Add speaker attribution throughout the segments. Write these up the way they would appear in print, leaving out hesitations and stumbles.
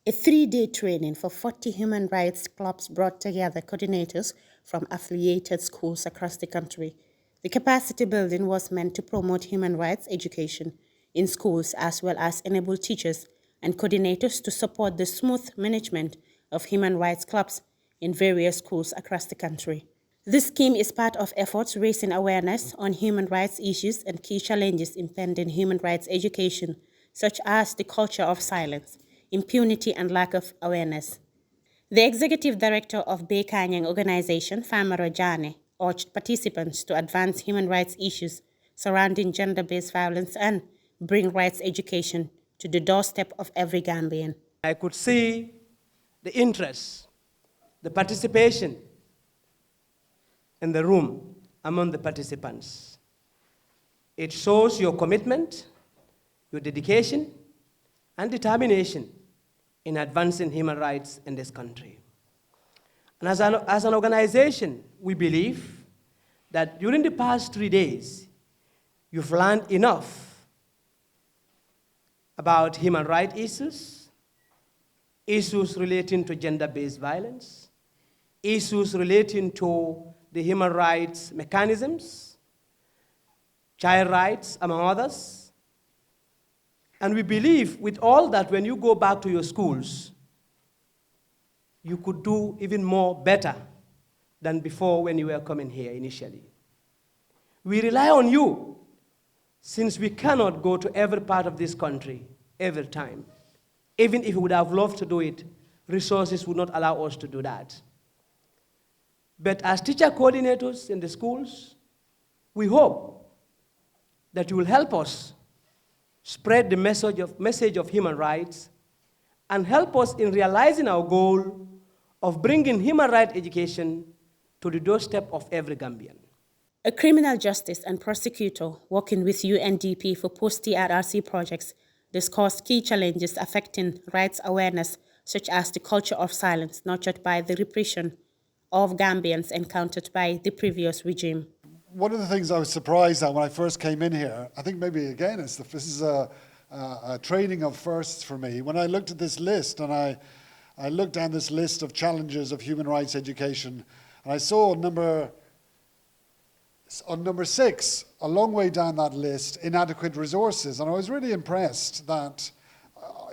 Speaker 1: A 3-day training for 40 human rights clubs brought together coordinators from affiliated schools across the country. The capacity building was meant to promote human rights education in schools as well as enable teachers and coordinators to support the smooth management of human rights clubs in various schools across the country. This scheme is part of efforts raising awareness on human rights issues and key challenges impending human rights education, such as the culture of silence, impunity, and lack of awareness. The executive director of Bay Kanyang organization, Famara Jane, urged participants to advance human rights issues surrounding gender-based violence and bring rights education to the doorstep of every Gambian.
Speaker 2: I could see the interest, the participation in the room among the participants. It shows your commitment, your dedication, and determination in advancing human rights in this country. And as an organization, we believe that during the past 3 days, you've learned enough about human rights issues relating to gender-based violence, issues relating to the human rights mechanisms, child rights, among others. And we believe with all that, when you go back to your schools, you could do even more better than before when you were coming here initially. We rely on you, since we cannot go to every part of this country every time. Even if we would have loved to do it, resources would not allow us to do that. But as teacher coordinators in the schools, we hope that you will help us spread the message of human rights and help us in realizing our goal of bringing human rights education to the doorstep of every Gambian.
Speaker 1: A criminal justice and prosecutor working with UNDP for post-TRRC projects discussed key challenges affecting rights awareness, such as the culture of silence nurtured by the repression of Gambians encountered by the previous regime.
Speaker 3: One of the things I was surprised at when I first came in here, I think maybe again, this is a training of firsts for me. When I looked at this list and I looked down this list of challenges of human rights education, and I saw on number 6, a long way down that list, inadequate resources. And I was really impressed that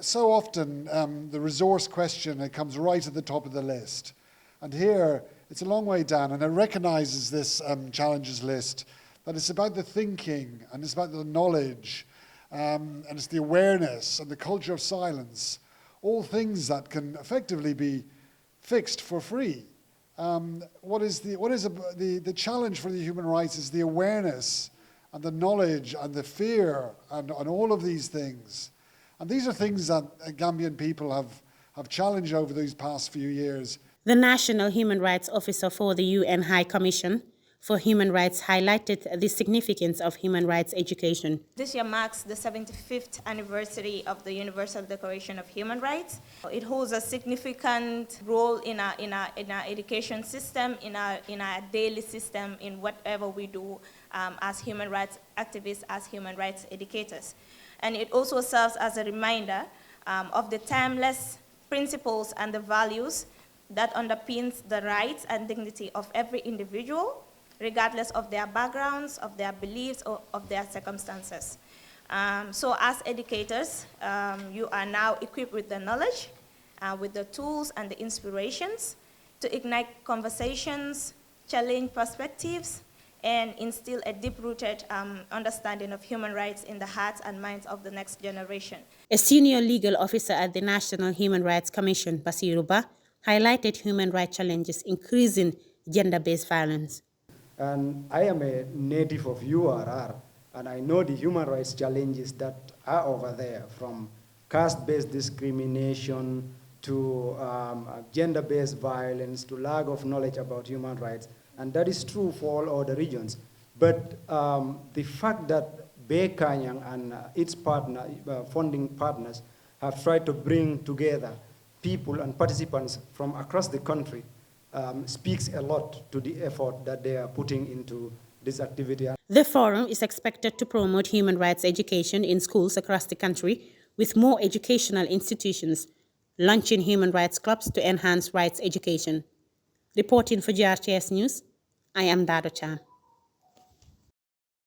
Speaker 3: so often the resource question, it comes right at the top of the list. And here, it's a long way down, and it recognizes this challenges list, that it's about the thinking, and it's about the knowledge, and it's the awareness and the culture of silence, all things that can effectively be fixed for free. The challenge for the human rights is the awareness and the knowledge and the fear and all of these things. And these are things that Gambian people have challenged over these past few years.
Speaker 1: The National Human Rights Officer for the UN High Commission for Human Rights highlighted the significance of human rights education.
Speaker 4: This year marks the 75th anniversary of the Universal Declaration of Human Rights. It holds a significant role in our education system, in our daily system, in whatever we do as human rights activists, as human rights educators. And it also serves as a reminder of the timeless principles and the values that underpins the rights and dignity of every individual, regardless of their backgrounds, of their beliefs, or of their circumstances. So as educators, you are now equipped with the knowledge, with the tools and the inspirations to ignite conversations, challenge perspectives, and instill a deep-rooted understanding of human rights in the hearts and minds of the next generation.
Speaker 1: A senior legal officer at the National Human Rights Commission, Basiruba, highlighted human rights challenges increasing gender-based violence.
Speaker 5: And I am a native of URR, and I know the human rights challenges that are over there, from caste-based discrimination to gender-based violence to lack of knowledge about human rights. And that is true for all other regions. But the fact that Bay Kanyang and its funding partners have tried to bring together people and participants from across the country speaks a lot to the effort that they are putting into this activity.
Speaker 1: The forum is expected to promote human rights education in schools across the country, with more educational institutions launching human rights clubs to enhance rights education. Reporting for GRTS News, I am Dado Chan.